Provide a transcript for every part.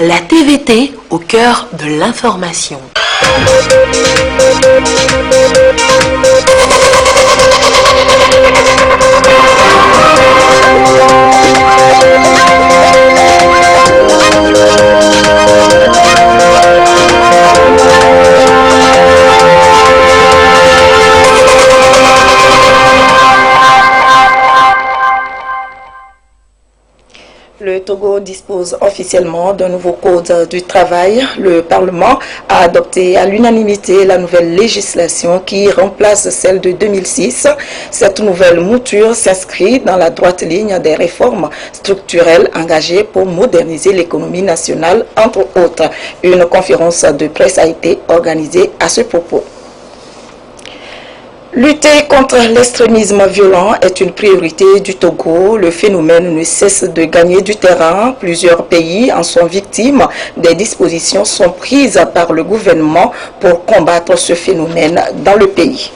La TVT au cœur de l'information. Le Togo dispose officiellement d'un nouveau code du travail. Le Parlement a adopté à l'unanimité la nouvelle législation qui remplace celle de 2006. Cette nouvelle mouture s'inscrit dans la droite ligne des réformes structurelles engagées pour moderniser l'économie nationale, entre autres. Une conférence de presse a été organisée à ce propos. Lutter contre l'extrémisme violent est une priorité du Togo. Le phénomène ne cesse de gagner du terrain. Plusieurs pays en sont victimes. Des dispositions sont prises par le gouvernement pour combattre ce phénomène dans le pays.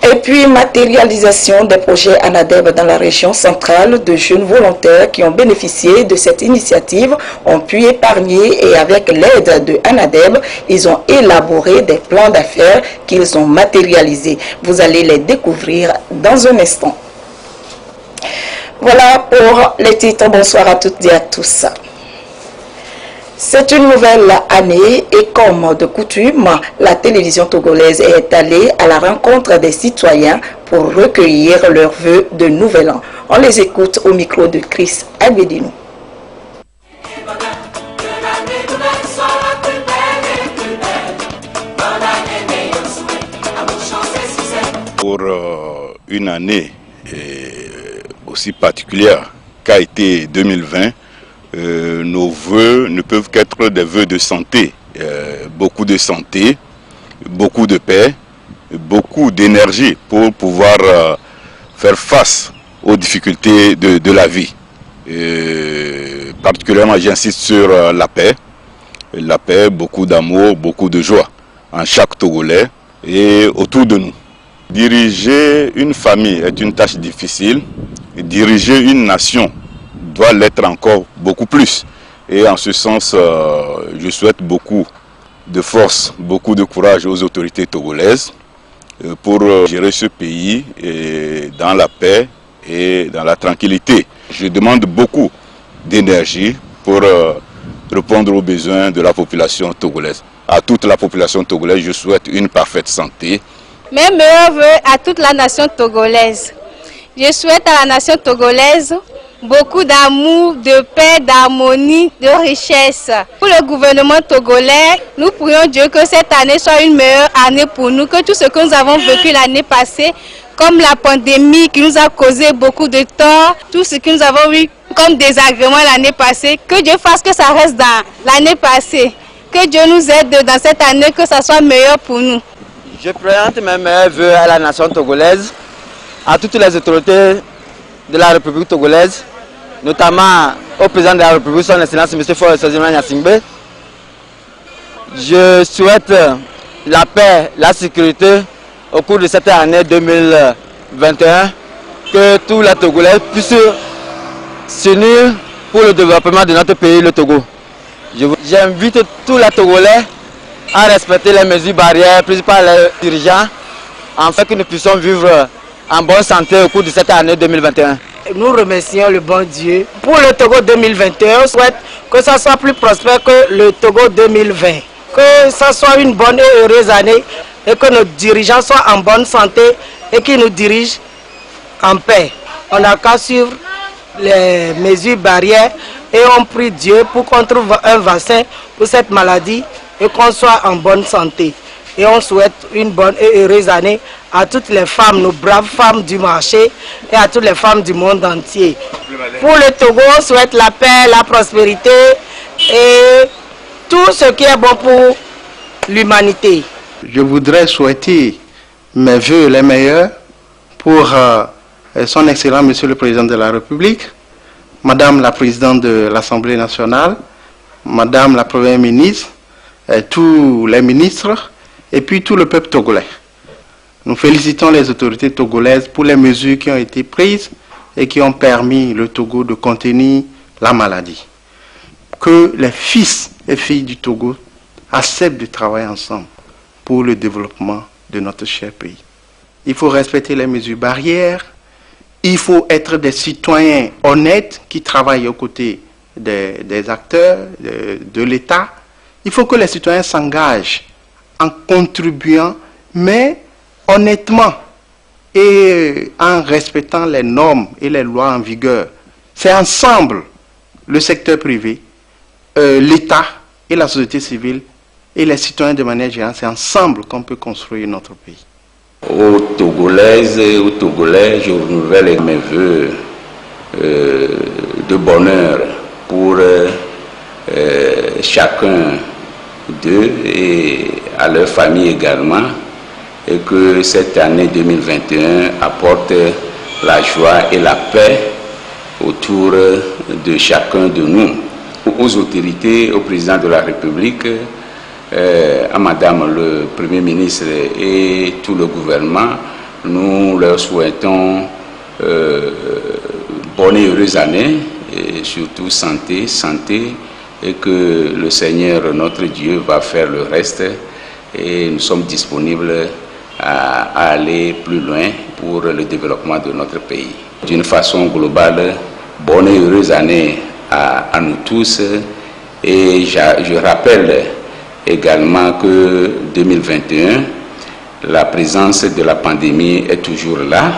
Et puis, matérialisation des projets ANADEB dans la région centrale. De jeunes volontaires qui ont bénéficié de cette initiative ont pu épargner et avec l'aide de ANADEB, ils ont élaboré des plans d'affaires qu'ils ont matérialisés. Vous allez les découvrir dans un instant. Voilà pour les titres. Bonsoir à toutes et à tous. C'est une nouvelle année et comme de coutume, la télévision togolaise est allée à la rencontre des citoyens pour recueillir leurs vœux de nouvel an. On les écoute au micro de Chris Agbedino. Pour une année aussi particulière qu'a été 2020, nos vœux ne peuvent qu'être des vœux de santé, beaucoup de santé, beaucoup de paix, beaucoup d'énergie pour pouvoir faire face aux difficultés de la vie. Particulièrement, j'insiste sur la paix, beaucoup d'amour, beaucoup de joie en chaque Togolais et autour de nous. Diriger une famille est une tâche difficile, diriger une nation doit l'être encore beaucoup plus. Et en ce sens, je souhaite beaucoup de force, beaucoup de courage aux autorités togolaises pour gérer ce pays dans la paix et dans la tranquillité. Je demande beaucoup d'énergie pour répondre aux besoins de la population togolaise. À toute la population togolaise, je souhaite une parfaite santé. Mes meilleurs vœux à toute la nation togolaise. Je souhaite à la nation togolaise beaucoup d'amour, de paix, d'harmonie, de richesse. Pour le gouvernement togolais, nous prions Dieu que cette année soit une meilleure année pour nous, que tout ce que nous avons vécu l'année passée, comme la pandémie qui nous a causé beaucoup de tort, tout ce que nous avons eu comme désagrément l'année passée, que Dieu fasse que ça reste dans l'année passée. Que Dieu nous aide dans cette année, que ça soit meilleur pour nous. Je présente mes meilleurs vœux à la nation togolaise, à toutes les autorités de la République togolaise, notamment au président de la République, son Excellence M. Faure Sozima Gnassingbé. Je souhaite la paix, la sécurité au cours de cette année 2021, que tous les Togolais puissent s'unir pour le développement de notre pays, le Togo. J'invite tous les Togolais à respecter les mesures barrières prises par les dirigeants, afin que nous puissions vivre en bonne santé au cours de cette année 2021. Nous remercions le bon Dieu. Pour le Togo 2021, on souhaite que ça soit plus prospère que le Togo 2020. Que ça soit une bonne et heureuse année et que nos dirigeants soient en bonne santé et qu'ils nous dirigent en paix. On n'a qu'à suivre les mesures barrières et on prie Dieu pour qu'on trouve un vaccin pour cette maladie et qu'on soit en bonne santé. Et on souhaite une bonne et heureuse année à toutes les femmes, nos braves femmes du marché et à toutes les femmes du monde entier. Pour le Togo, on souhaite la paix, la prospérité et tout ce qui est bon pour l'humanité. Je voudrais souhaiter mes vœux les meilleurs pour son Excellence Monsieur le Président de la République, Madame la Présidente de l'Assemblée nationale, Madame la Première ministre, tous les ministres et puis tout le peuple togolais. Nous félicitons les autorités togolaises pour les mesures qui ont été prises et qui ont permis le Togo de contenir la maladie. que les fils et filles du Togo acceptent de travailler ensemble pour le développement de notre cher pays. Il faut respecter les mesures barrières, il faut être des citoyens honnêtes qui travaillent aux côtés des acteurs, de l'État. Il faut que les citoyens s'engagent en contribuant, mais honnêtement et en respectant les normes et les lois en vigueur. C'est ensemble, le secteur privé, l'État et la société civile et les citoyens de manière générale, c'est ensemble qu'on peut construire notre pays. Aux Togolaises et aux Togolais, je renouvelle mes voeux de bonheur pour chacun d'eux et à leur famille également, et que cette année 2021 apporte la joie et la paix autour de chacun de nous. Aux autorités, au président de la République, à Madame le Premier ministre et tout le gouvernement, nous leur souhaitons bonne et heureuse année, et surtout santé, et que le Seigneur, notre Dieu, va faire le reste, et nous sommes disponibles à aller plus loin pour le développement de notre pays. D'une façon globale, bonne et heureuse année à nous tous, et je rappelle également que 2021, la présence de la pandémie est toujours là.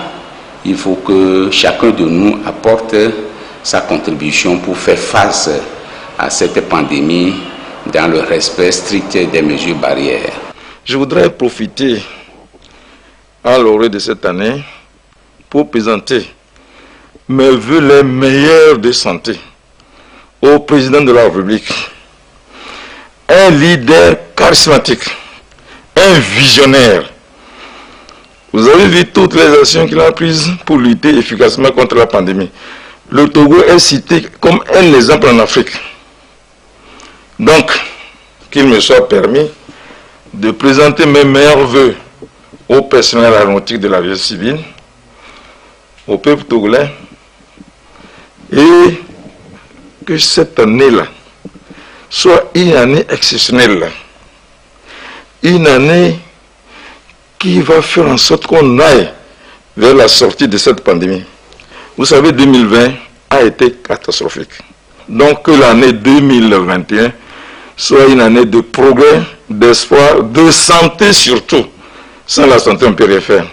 Il faut que chacun de nous apporte sa contribution pour faire face à cette pandémie dans le respect strict des mesures barrières. Je voudrais profiter à l'orée de cette année pour présenter mes vœux les meilleurs de santé au président de la République, un leader charismatique, un visionnaire. Vous avez vu toutes les actions qu'il a prises pour lutter efficacement contre la pandémie. Le Togo est cité comme un exemple en Afrique. Donc, qu'il me soit permis de présenter mes meilleurs vœux au personnel aéronautique de l'aviation civile, au peuple togolais, et que cette année-là soit une année exceptionnelle, une année qui va faire en sorte qu'on aille vers la sortie de cette pandémie. Vous savez, 2020 a été catastrophique. Donc que l'année 2021 soit une année de progrès, d'espoir, de santé surtout. Sans la santé, on ne peut rien faire.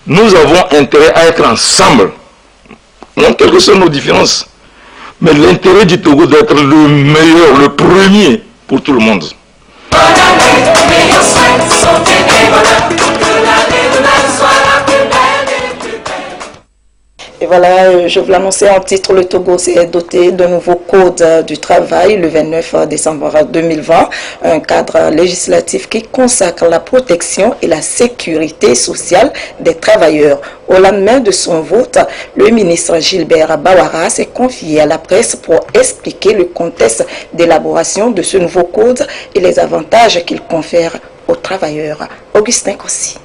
Nous avons intérêt à être ensemble, non quelles que soient nos différences. Mais l'intérêt du Togo d'être le meilleur, le premier pour tout le monde. Et voilà, je vous l'annonçais en titre, le Togo s'est doté d'un nouveau code du travail le 29 décembre 2020, un cadre législatif qui consacre la protection et la sécurité sociale des travailleurs. Au lendemain de son vote, le ministre Gilbert Bawara s'est confié à la presse pour expliquer le contexte d'élaboration de ce nouveau code et les avantages qu'il confère aux travailleurs. Augustin Kossi.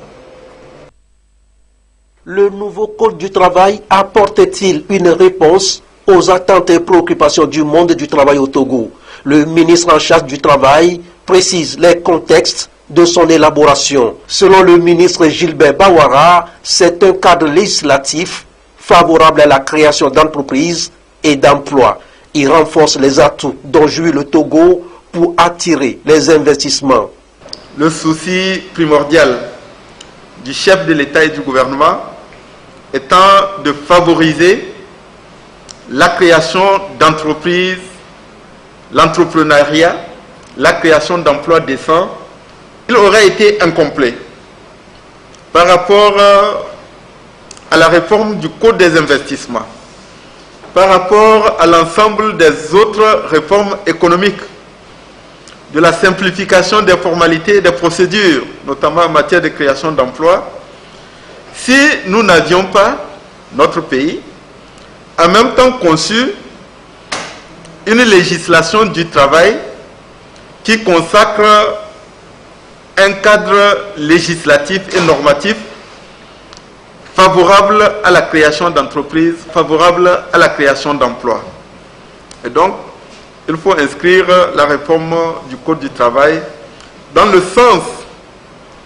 Le nouveau code du travail apporte-t-il une réponse aux attentes et préoccupations du monde du travail au Togo? Le ministre en charge du travail précise les contextes de son élaboration. Selon le ministre Gilbert Bawara, c'est un cadre législatif favorable à la création d'entreprises et d'emplois. Il renforce les atouts dont jouit le Togo pour attirer les investissements. Le souci primordial du chef de l'État et du gouvernement étant de favoriser la création d'entreprises, l'entrepreneuriat, la création d'emplois décents, il aurait été incomplet par rapport à la réforme du Code des investissements, par rapport à l'ensemble des autres réformes économiques, de la simplification des formalités et des procédures, notamment en matière de création d'emplois, si nous n'avions pas, notre pays, en même temps conçu une législation du travail qui consacre un cadre législatif et normatif favorable à la création d'entreprises, favorable à la création d'emplois. Et donc, il faut inscrire la réforme du Code du travail dans le sens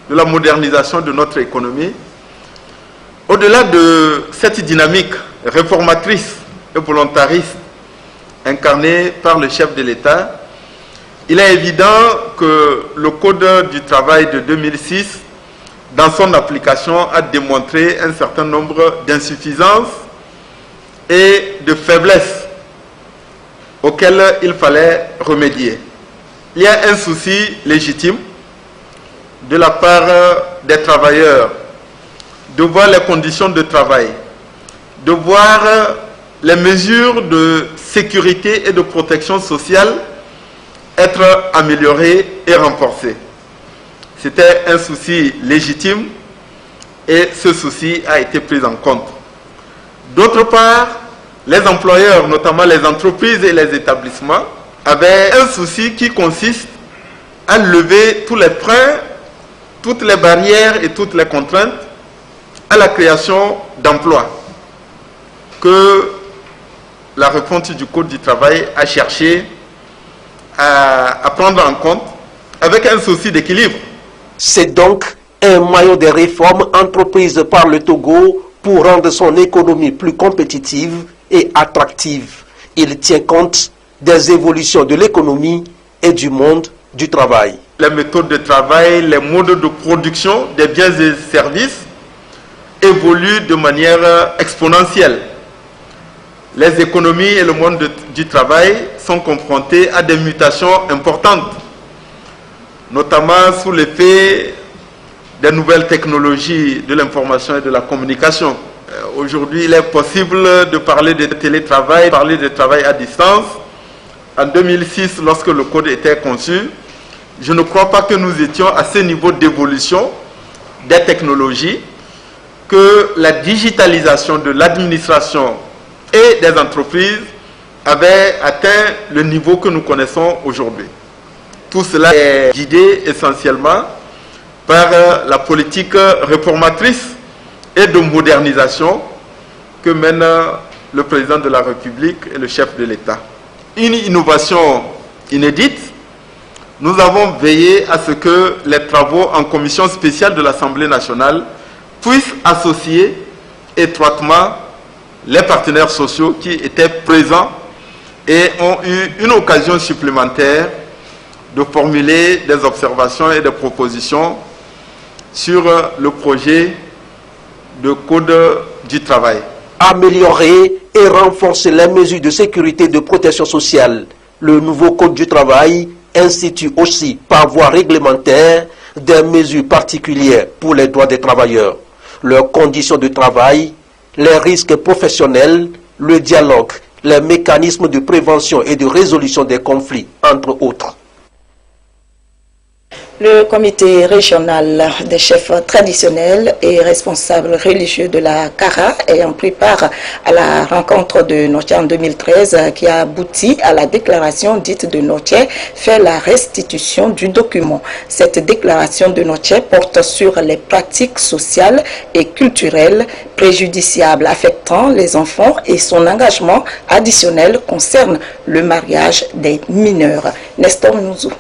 de la modernisation de notre économie. Au-delà de cette dynamique réformatrice et volontariste incarnée par le chef de l'État, il est évident que le Code du travail de 2006, dans son application, a démontré un certain nombre d'insuffisances et de faiblesses auxquelles il fallait remédier. Il y a un souci légitime de la part des travailleurs de voir les conditions de travail, de voir les mesures de sécurité et de protection sociale être améliorées et renforcées. C'était un souci légitime et ce souci a été pris en compte. D'autre part, les employeurs, notamment les entreprises et les établissements, avaient un souci qui consiste à lever tous les freins, toutes les barrières et toutes les contraintes à la création d'emplois que la refonte du Code du travail a cherché à prendre en compte avec un souci d'équilibre. C'est donc un maillot de réformes entreprises par le Togo pour rendre son économie plus compétitive et attractive. Il tient compte des évolutions de l'économie et du monde du travail. Les méthodes de travail, les modes de production des biens et services évoluent de manière exponentielle. Les économies et le monde du travail sont confrontés à des mutations importantes, notamment sous l'effet des nouvelles technologies de l'information et de la communication. Aujourd'hui, il est possible de parler de télétravail, parler de travail à distance. En 2006, lorsque le code était conçu, je ne crois pas que nous étions à ce niveau d'évolution des technologies, que la digitalisation de l'administration et des entreprises avait atteint le niveau que nous connaissons aujourd'hui. Tout cela est guidé essentiellement par la politique réformatrice et de modernisation que mène le président de la République et le chef de l'État. Une innovation inédite, nous avons veillé à ce que les travaux en commission spéciale de l'Assemblée nationale puissent associer étroitement les partenaires sociaux qui étaient présents et ont eu une occasion supplémentaire de formuler des observations et des propositions sur le projet de Code du travail. Améliorer et renforcer les mesures de sécurité et de protection sociale. Le nouveau Code du travail institue aussi par voie réglementaire des mesures particulières pour les droits des travailleurs, leurs conditions de travail, les risques professionnels, le dialogue, les mécanismes de prévention et de résolution des conflits, entre autres. Le comité régional des chefs traditionnels et responsables religieux de la CARA ayant pris part à la rencontre de Notier en 2013 qui a abouti à la déclaration dite de Notier fait la restitution du document. Cette déclaration de Notier porte sur les pratiques sociales et culturelles préjudiciables affectant les enfants et son engagement additionnel concerne le mariage des mineurs. Nestor Nouzou.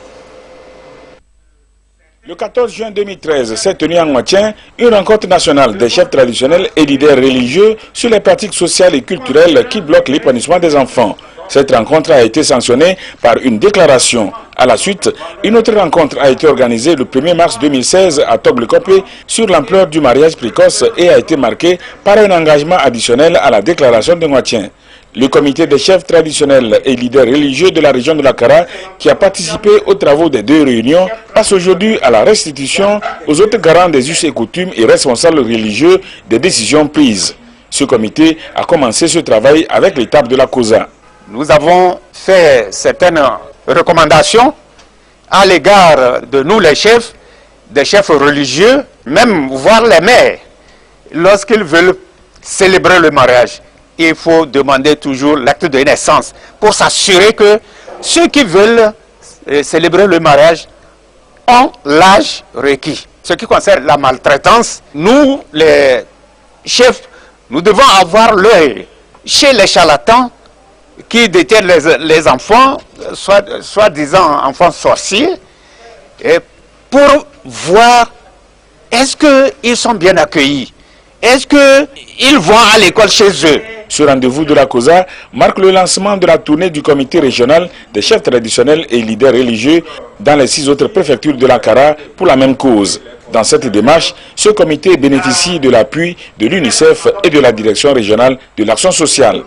Le 14 juin 2013 s'est tenue en Notier une rencontre nationale des chefs traditionnels et leaders religieux sur les pratiques sociales et culturelles qui bloquent l'épanouissement des enfants. Cette rencontre a été sanctionnée par une déclaration. À la suite, une autre rencontre a été organisée le 1er mars 2016 à Toglekope sur l'ampleur du mariage précoce et a été marquée par un engagement additionnel à la déclaration de Notier. Le comité des chefs traditionnels et leaders religieux de la région de la Kara, qui a participé aux travaux des deux réunions, passe aujourd'hui à la restitution aux autres garants des us et coutumes et responsables religieux des décisions prises. Ce comité a commencé ce travail avec l'étape de la COSA. Nous avons fait certaines recommandations à l'égard de nous les chefs, des chefs religieux, même voire les mères, lorsqu'ils veulent célébrer le mariage. Il faut demander toujours l'acte de naissance pour s'assurer que ceux qui veulent célébrer le mariage ont l'âge requis. Ce qui concerne la maltraitance, nous, les chefs, nous devons avoir l'œil chez les charlatans qui détiennent les enfants, soi-disant enfants sorciers, et pour voir est-ce qu'ils sont bien accueillis, est-ce qu'ils vont à l'école chez eux. Ce rendez-vous de la COSA marque le lancement de la tournée du comité régional des chefs traditionnels et leaders religieux dans les 6 autres préfectures de l'Ankara pour la même cause. Dans cette démarche, ce comité bénéficie de l'appui de l'UNICEF et de la Direction régionale de l'action sociale.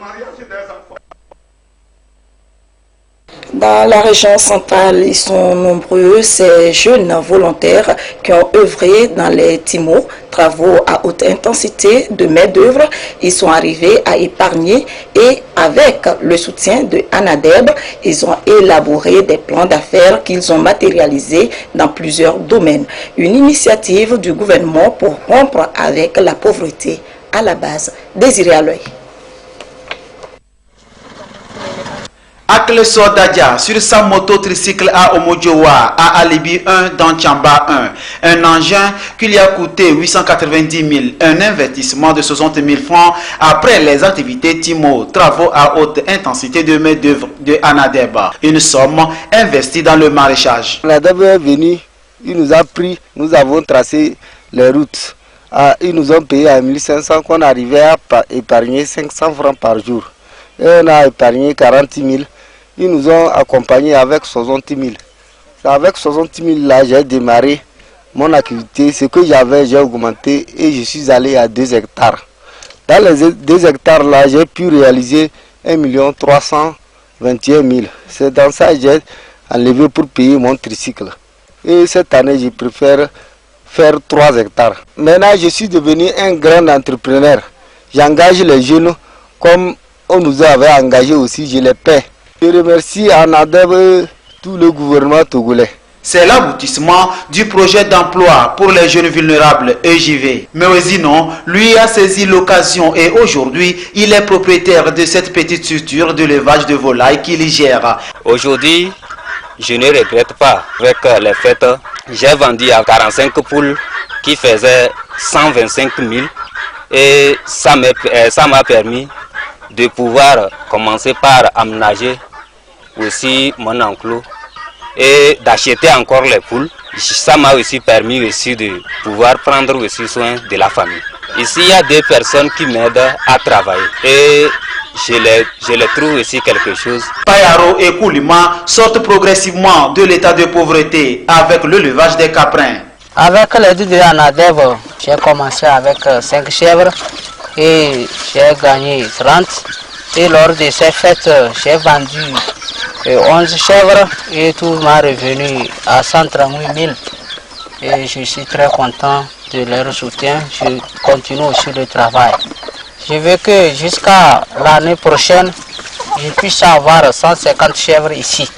Dans la région centrale, ils sont nombreux, ces jeunes volontaires qui ont œuvré dans les TIMO, travaux à haute intensité de main-d'œuvre. Ils sont arrivés à épargner et avec le soutien de ANADEB, ils ont élaboré des plans d'affaires qu'ils ont matérialisés dans plusieurs domaines. Une initiative du gouvernement pour rompre avec la pauvreté à la base. Désiré à l'œil. Akle Sodadia sur sa moto tricycle à Omodjowa, à Alibi 1 dans Tchamba 1. Un engin qui lui a coûté 890 000, un investissement de 60 000 francs après les activités TIMO, travaux à haute intensité de main-d'œuvre de ANADEB. Une somme investie dans le maraîchage. ANADEB est venu, il nous a pris, nous avons tracé les routes. Ils nous ont payé à 1500 qu'on arrivait à épargner 500 francs par jour. Et on a épargné 40 000. Ils nous ont accompagnés avec 60 000. Avec 60 000 là, j'ai démarré mon activité. Ce que j'avais, j'ai augmenté et je suis allé à 2 hectares. Dans les 2 hectares là, j'ai pu réaliser 1 321 000. C'est dans ça que j'ai enlevé pour payer mon tricycle. Et cette année, je préfère faire 3 hectares. Maintenant, je suis devenu un grand entrepreneur. J'engage les jeunes comme on nous avait engagés aussi, je les paie. Je remercie ANADEB, tout le gouvernement togolais. C'est l'aboutissement du projet d'emploi pour les jeunes vulnérables EJV. Mais sinon, lui a saisi l'occasion et aujourd'hui, il est propriétaire de cette petite structure de l'élevage de volailles qu'il gère. Aujourd'hui, je ne regrette pas. Avec les fêtes, j'ai vendu à 45 poules qui faisaient 125 000 et ça m'a permis de pouvoir commencer par aménager aussi mon enclos et d'acheter encore les poules. Ça m'a aussi permis aussi de pouvoir prendre aussi soin de la famille. Ici, il y a 2 personnes qui m'aident à travailler et je les trouve aussi quelque chose. Payaro et Koulima sortent progressivement de l'état de pauvreté avec l'élevage des caprins. Avec l'aide de ANADEB, j'ai commencé avec 5 chèvres et j'ai gagné 30. Et lors de ces fêtes, j'ai vendu 11 chèvres et tout m'a revenu à 138 000. Et je suis très content de leur soutien. Je continue aussi le travail. Je veux que jusqu'à l'année prochaine, je puisse avoir 150 chèvres ici.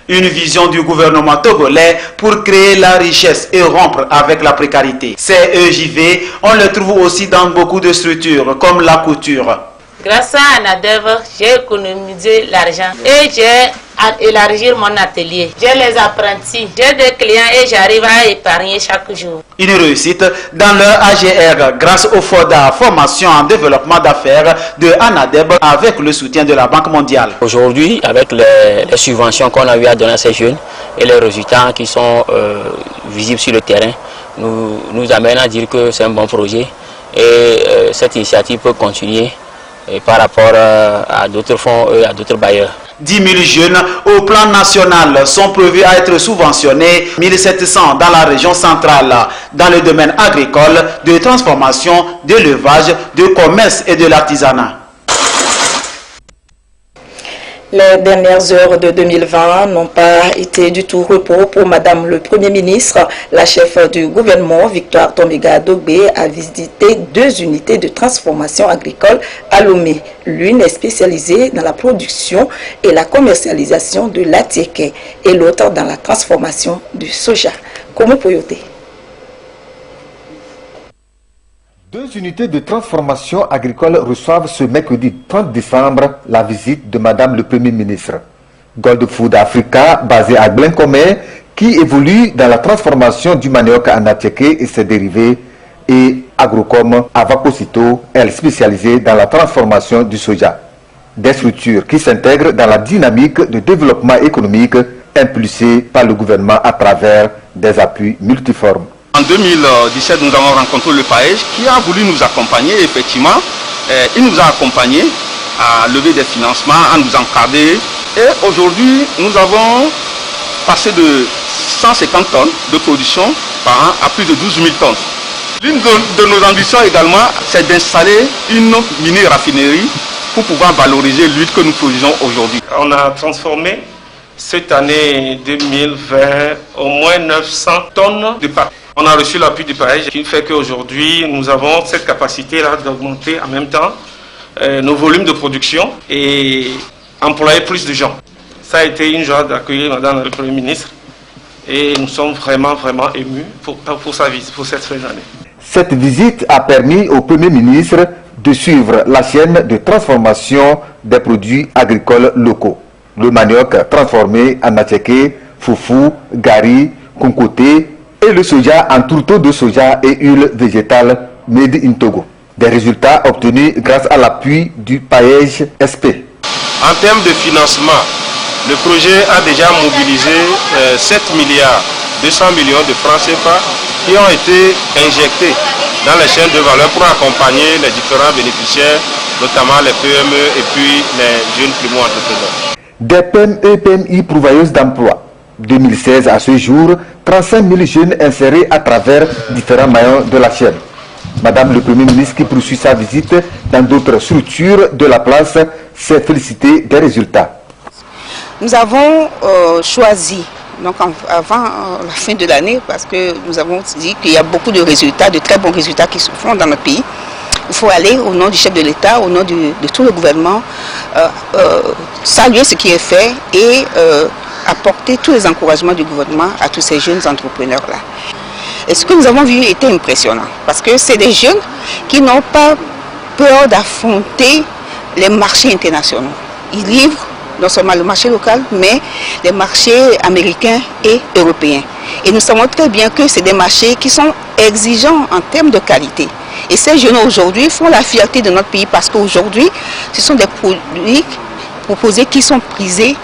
Une vision du gouvernement togolais pour créer la richesse et rompre avec la précarité. Ces EJV, on les trouve aussi dans beaucoup de structures comme la couture. Grâce à ANADEB, j'ai économisé l'argent et j'ai élargi mon atelier. J'ai les apprentis, j'ai des clients et j'arrive à épargner chaque jour. Une réussite dans leur AGR grâce au FODA, formation en développement d'affaires de ANADEB avec le soutien de la Banque mondiale. Aujourd'hui, avec les subventions qu'on a eu à donner à ces jeunes et les résultats qui sont visibles sur le terrain, nous amènent à dire que c'est un bon projet et cette initiative peut continuer. Et par rapport à d'autres fonds et à d'autres bailleurs. 10 000 jeunes au plan national sont prévus à être subventionnés, 1700 dans la région centrale, dans le domaine agricole, de transformation, d'élevage, de commerce et de l'artisanat. Les dernières heures de 2020 n'ont pas été du tout repos pour Madame le Premier ministre. La chef du gouvernement, Victoire Tomiga Dogbe, a visité 2 unités de transformation agricole à Lomé. L'une est spécialisée dans la production et la commercialisation de l'atiéké et l'autre dans la transformation du soja. Comment Poyoté? 2 unités de transformation agricole reçoivent ce mercredi 30 décembre la visite de Madame le Premier ministre. Gold Food Africa, basée à Blencomé, qui évolue dans la transformation du manioc en atiéké et ses dérivés, et Agrocom Avacosito, elle spécialisée dans la transformation du soja. des structures qui s'intègrent dans la dynamique de développement économique impulsée par le gouvernement à travers des appuis multiformes. En 2017, nous avons rencontré le PAEJ qui a voulu nous accompagner. Effectivement, il nous a accompagnés à lever des financements, à nous encadrer. Et aujourd'hui, nous avons passé de 150 tonnes de production par an à plus de 12 000 tonnes. L'une de nos ambitions également, c'est d'installer une mini-raffinerie pour pouvoir valoriser l'huile que nous produisons aujourd'hui. On a transformé cette année 2020 au moins 900 tonnes de pâte. On a reçu l'appui du PAEJ qui fait qu'aujourd'hui nous avons cette capacité-là d'augmenter en même temps nos volumes de production et employer plus de gens. Ça a été une joie d'accueillir Madame le Premier ministre et nous sommes vraiment émus pour sa visite, pour cette fin d'année. Cette visite a permis au Premier ministre de suivre la chaîne de transformation des produits agricoles locaux. Le manioc transformé en attiéké, foufou, gari, kunkoté et le soja en tourteau de soja et huile végétale made in Togo. Des résultats obtenus grâce à l'appui du PAEJ SP. En termes de financement, le projet a déjà mobilisé 7 milliards 200 millions de francs CFA qui ont été injectés dans les chaînes de valeur pour accompagner les différents bénéficiaires, notamment les PME et puis les jeunes primo-entrepreneurs. Des PME et PMI pourvoyeuses d'emploi. 2016 à ce jour, 35 000 jeunes insérés à travers différents maillons de la chaîne. Madame le Premier ministre qui poursuit sa visite dans d'autres structures de la place s'est félicité des résultats. Nous avons choisi, donc avant la fin de l'année, parce que nous avons dit qu'il y a beaucoup de résultats, de très bons résultats qui se font dans notre pays. Il faut aller au nom du chef de l'État, au nom de tout le gouvernement, saluer ce qui est fait et apporter tous les encouragements du gouvernement à tous ces jeunes entrepreneurs-là. Et ce que nous avons vu était impressionnant, parce que c'est des jeunes qui n'ont pas peur d'affronter les marchés internationaux. Ils livrent non seulement le marché local, mais les marchés américains et européens. Et nous savons très bien que c'est des marchés qui sont exigeants en termes de qualité. Et ces jeunes aujourd'hui font la fierté de notre pays parce qu'aujourd'hui, ce sont des produits proposés qui sont prisés.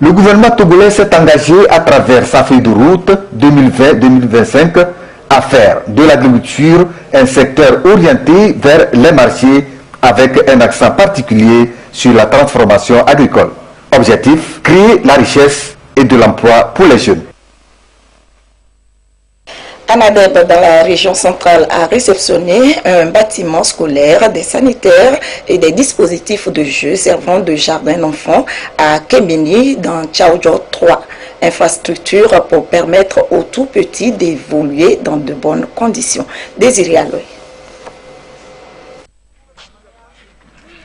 Le gouvernement togolais s'est engagé à travers sa feuille de route 2020-2025 à faire de l'agriculture un secteur orienté vers les marchés avec un accent particulier sur la transformation agricole. Objectif, créer la richesse et de l'emploi pour les jeunes. Anadeb, dans la région centrale, a réceptionné un bâtiment scolaire, des sanitaires et des dispositifs de jeu servant de jardin d'enfants à Kemini dans Tchaoudjo 3. Infrastructure pour permettre aux tout petits d'évoluer dans de bonnes conditions. Désiré Aloy.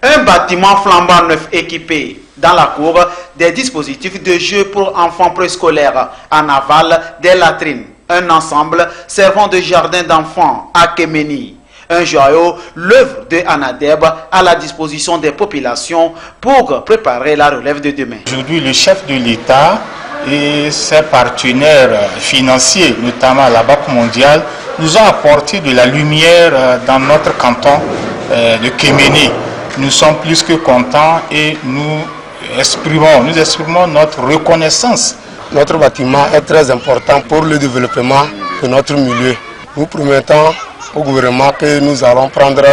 Un bâtiment flambant neuf équipé dans la cour des dispositifs de jeu pour enfants préscolaires en aval des latrines. Un ensemble servant de jardin d'enfants à Kemeni. Un joyau, l'œuvre de Anadeb à la disposition des populations pour préparer la relève de demain. Aujourd'hui, le chef de l'État et ses partenaires financiers, notamment la Banque mondiale, nous ont apporté de la lumière dans notre canton de Kemeni. Nous sommes plus que contents et nous exprimons notre reconnaissance. Notre bâtiment est très important pour le développement de notre milieu. Nous promettons au gouvernement que nous allons prendre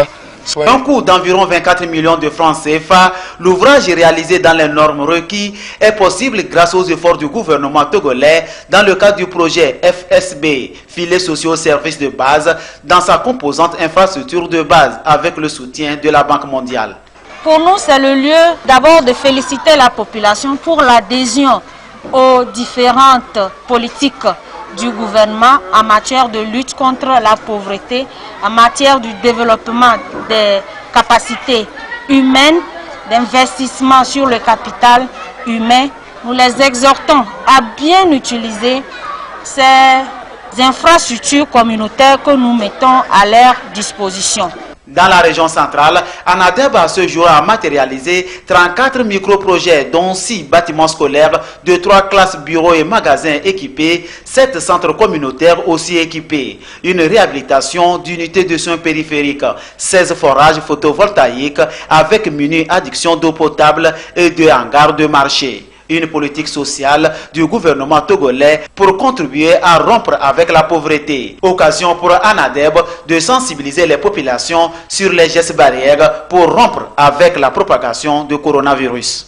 soin. Un coût d'environ 24 millions de francs CFA, l'ouvrage est réalisé dans les normes requises est possible grâce aux efforts du gouvernement togolais dans le cadre du projet FSB, Filets sociaux services de base, dans sa composante infrastructure de base avec le soutien de la Banque mondiale. Pour nous, c'est le lieu d'abord de féliciter la population pour l'adhésion aux différentes politiques du gouvernement en matière de lutte contre la pauvreté, en matière du développement des capacités humaines, d'investissement sur le capital humain. Nous les exhortons à bien utiliser ces infrastructures communautaires que nous mettons à leur disposition. Dans la région centrale, ANADEB à ce jour a matérialisé 34 micro-projets, dont 6 bâtiments scolaires, 2-3 classes, bureaux et magasins équipés, 7 centres communautaires aussi équipés, une réhabilitation d'unités de soins périphériques, 16 forages photovoltaïques avec menu adduction d'eau potable et 2 hangars de marché. Une politique sociale du gouvernement togolais pour contribuer à rompre avec la pauvreté. Occasion pour ANADEB de sensibiliser les populations sur les gestes barrières pour rompre avec la propagation du coronavirus.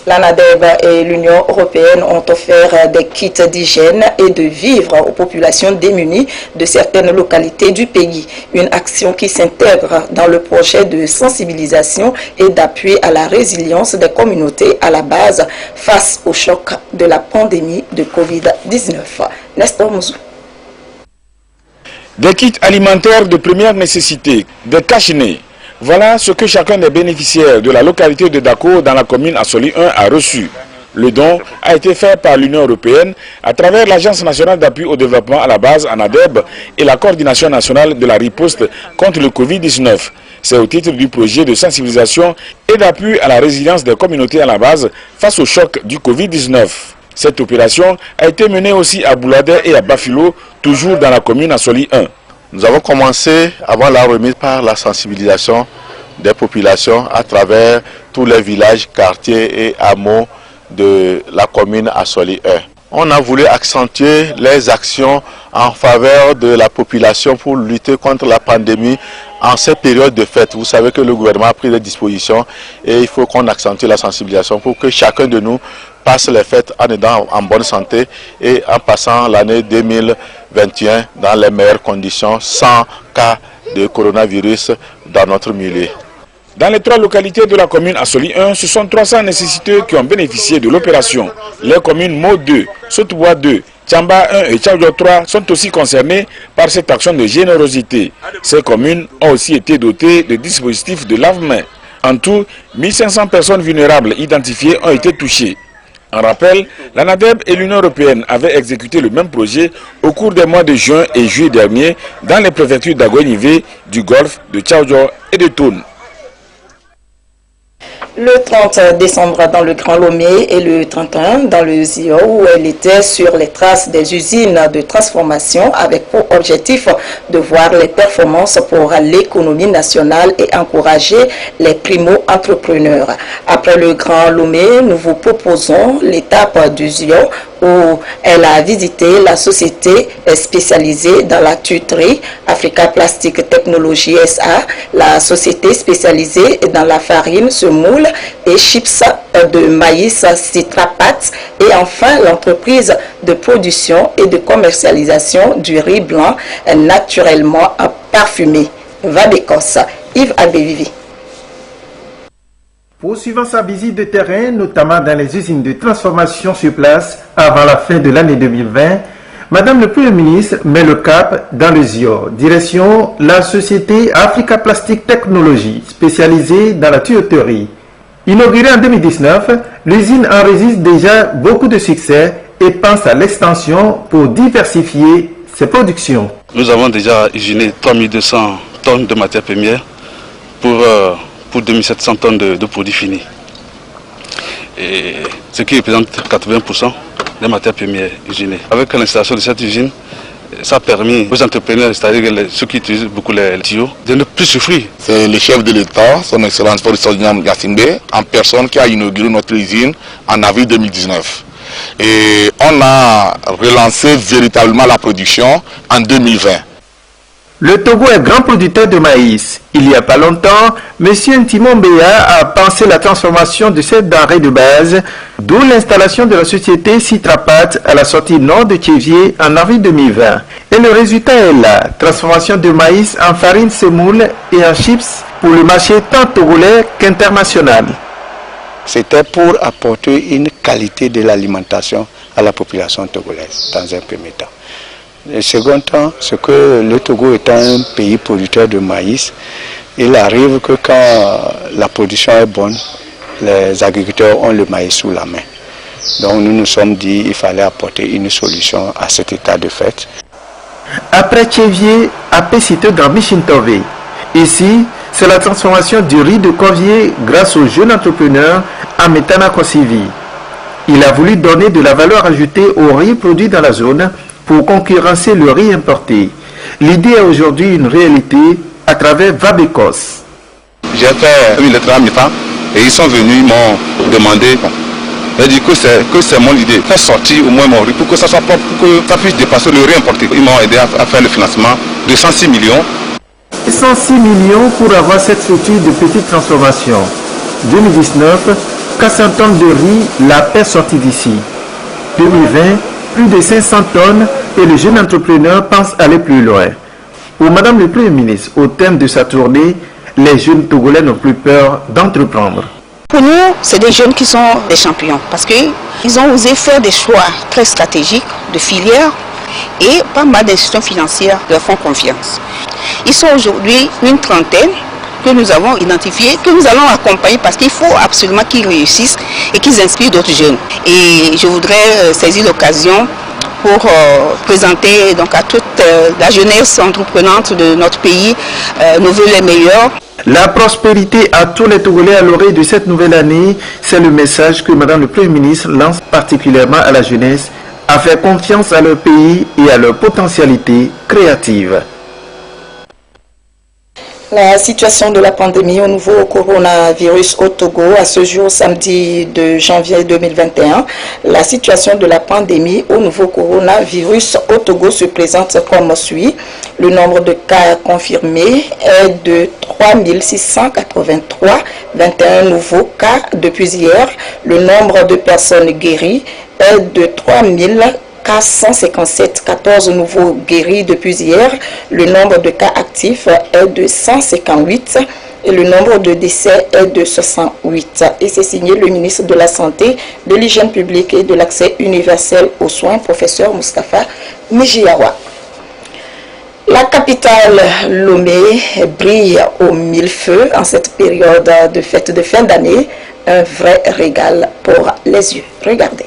L'ANADEB et l'Union européenne ont offert des kits d'hygiène et de vivres aux populations démunies de certaines localités du pays. Une action qui s'intègre dans le projet de sensibilisation et d'appui à la résilience des communautés à la base face au choc de la pandémie de Covid-19. Nestor Mouzou. Des kits alimentaires de première nécessité, des cache-nez. Voilà ce que chacun des bénéficiaires de la localité de Dako dans la commune Assoli 1 a reçu. Le don a été fait par l'Union européenne à travers l'Agence nationale d'appui au développement à la base ANADEB et la coordination nationale de la riposte contre le Covid-19. C'est au titre du projet de sensibilisation et d'appui à la résilience des communautés à la base face au choc du Covid-19. Cette opération a été menée aussi à Bouladé et à Bafilo, toujours dans la commune Assoli 1. Nous avons commencé avant la remise par la sensibilisation des populations à travers tous les villages, quartiers et hameaux de la commune Assoli 1. On a voulu accentuer les actions en faveur de la population pour lutter contre la pandémie en cette période de fête. Vous savez que le gouvernement a pris des dispositions et il faut qu'on accentue la sensibilisation pour que chacun de nous passe les fêtes en étant en bonne santé et en passant l'année 2021 dans les meilleures conditions, sans cas de coronavirus dans notre milieu. Dans les 3 localités de la commune Assoli 1, ce sont 300 nécessiteux qui ont bénéficié de l'opération. Les communes Mo 2, Sotoubois 2, Tchamba 1 et Tchaoudjo 3 sont aussi concernées par cette action de générosité. Ces communes ont aussi été dotées de dispositifs de lave-mains. En tout, 1500 personnes vulnérables identifiées ont été touchées. En rappel, l'ANADEB et l'Union européenne avaient exécuté le même projet au cours des mois de juin et juillet dernier dans les préfectures d'Agoignivé, du Golfe, de Tchaoudjo et de Toune. Le 30 décembre dans le Grand Lomé et le 31 dans le Zio, où elle était sur les traces des usines de transformation avec pour objectif de voir les performances pour l'économie nationale et encourager les primo-entrepreneurs. Après le Grand Lomé, nous vous proposons l'étape du Zio où elle a visité la société spécialisée dans la tuterie Africa Plastic Technology SA, la société spécialisée dans la farine, semoule et chips de maïs Citrapat et enfin l'entreprise de production et de commercialisation du riz blanc naturellement parfumé. Vabécos, Yves Abévivi. Poursuivant sa visite de terrain, notamment dans les usines de transformation sur place avant la fin de l'année 2020, Madame le Premier ministre met le cap dans le Zio, direction la société Africa Plastic Technology, spécialisée dans la tuyauterie. Inaugurée en 2019, l'usine enregistre déjà beaucoup de succès et pense à l'extension pour diversifier ses productions. Nous avons déjà usiné 3200 tonnes de matières premières pour 2700 tonnes de produits finis. Et ce qui représente 80% des matières premières usinées. Avec l'installation de cette usine, ça a permis aux entrepreneurs, c'est-à-dire ceux qui utilisent beaucoup les tuyaux, de ne plus souffrir. C'est le chef de l'État, son Excellence Boris Yassingbe, en personne qui a inauguré notre usine en avril 2019. Et on a relancé véritablement la production en 2020. Le Togo est grand producteur de maïs. Il n'y a pas longtemps, M. Ntimon Béa a pensé la transformation de cette denrée de base, d'où l'installation de la société Citrapat à la sortie nord de Thiévier en avril 2020. Et le résultat est là, transformation de maïs en farine semoule et en chips pour le marché tant togolais qu'international. C'était pour apporter une qualité de l'alimentation à la population togolaise dans un premier temps. Le second temps, c'est que le Togo étant un pays producteur de maïs, il arrive que quand la production est bonne, les agriculteurs ont le maïs sous la main. Donc nous nous sommes dit qu'il fallait apporter une solution à cet état de fait. après Tchévier à Pesite dans Michintové. Ici, c'est la transformation du riz de Corvier grâce au jeune entrepreneur Ametana Kosivi. Il a voulu donner de la valeur ajoutée au riz produit dans la zone pour concurrencer le riz importé. L'idée est aujourd'hui une réalité à travers Vabekos. J'ai fait une lettre à mes parents et ils sont venus, ils m'ont demandé. J'ai dit que c'est mon idée. Faire sortir au moins mon riz pour que ça soit propre, pour que ça puisse dépasser le riz importé. Ils m'ont aidé à faire le financement de 106 millions. 106 millions pour avoir cette structure de petite transformation. 2019, 400 tonnes de riz, la paix sortie d'ici. 2020, plus de 500 tonnes et le jeune entrepreneur pense aller plus loin. Pour Madame le Premier ministre, au terme de sa tournée, les jeunes Togolais n'ont plus peur d'entreprendre. Pour nous, c'est des jeunes qui sont des champions parce qu'ils ont osé faire des choix très stratégiques de filières et pas mal d'institutions financières leur font confiance. Ils sont aujourd'hui une trentaine que nous avons identifiés, que nous allons accompagner parce qu'il faut absolument qu'ils réussissent et qu'ils inspirent d'autres jeunes. Et je voudrais saisir l'occasion pour présenter donc à toute la jeunesse entreprenante de notre pays nos vœux les meilleurs. La prospérité à tous les Togolais à l'orée de cette nouvelle année, c'est le message que Madame le Premier ministre lance particulièrement à la jeunesse, à faire confiance à leur pays et à leur potentialité créative. La situation de la pandémie au nouveau coronavirus au Togo à ce jour, samedi de janvier 2021, la situation de la pandémie au nouveau coronavirus au Togo se présente comme suit. Le nombre de cas confirmés est de 3683, 21 nouveaux cas depuis hier. Le nombre de personnes guéries est de 3457, 14 nouveaux guéris depuis hier. Le nombre de cas actifs est de 158 et le nombre de décès est de 68. Et c'est signé le ministre de la Santé, de l'Hygiène publique et de l'accès universel aux soins, professeur Moustapha Mijiawa. La capitale Lomé brille au mille feux en cette période de fête de fin d'année. Un vrai régal pour les yeux. Regardez.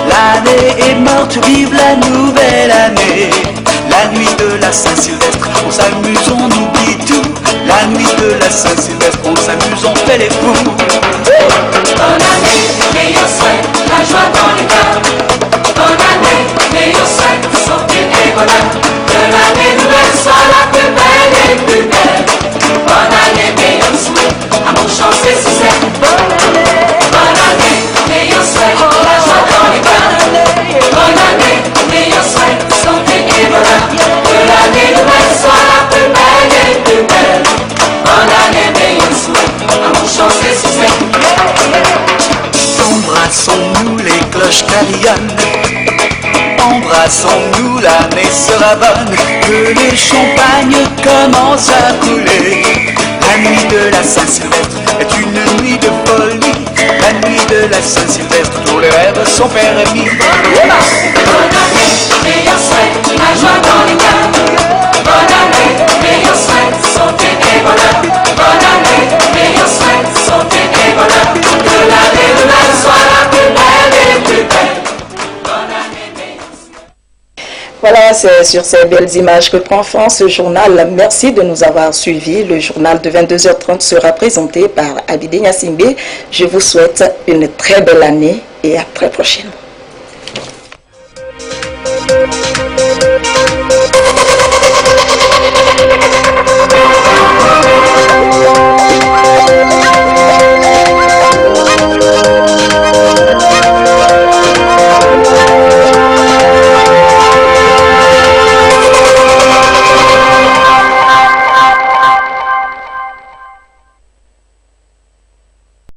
L'année est morte, vive la nouvelle année. La nuit de la Saint-Sylvestre, on s'amuse, on oublie tout. La nuit de la Saint-Sylvestre, on s'amuse, on fait les fous. Bonne année, meilleurs souhaits, la joie dans les cœurs. Bonne année, meilleurs souhaits, santé et bonheur. Que l'année nouvelle soit la plus belle et plus belle. Bonne année, meilleurs souhaits, amour, chance et succès. Bonne année, meilleurs souhaits, la joie dans les cœurs. Bonne année, meilleurs souhaits, santé et bonheur. Que l'année nouvelle soit la plus belle et plus belle. Bonne année, meilleurs souhaits, amour, chance et succès. Embrassons-nous, les cloches carillonnent. Embrassons-nous, l'année sera bonne. Que le champagne commence à couler. La nuit de la Saint-Sylvestre est une nuit de folie. La nuit de la Saint-Sylvestre, tous les rêves sont permis. Bonne année, meilleurs souhaits, la joie dans les cœurs. Bonne année, meilleurs souhaits, santé et bonheur. Bonne année, meilleurs souhaits, santé et bonheur. Que l'année nouvelle soit la plus belle et plus belle. Voilà, c'est sur ces belles images que prend fin ce journal. Merci de nous avoir suivis. Le journal de 22h30 sera présenté par Abidé Nyassimbe. Je vous souhaite une très belle année et à très prochaine.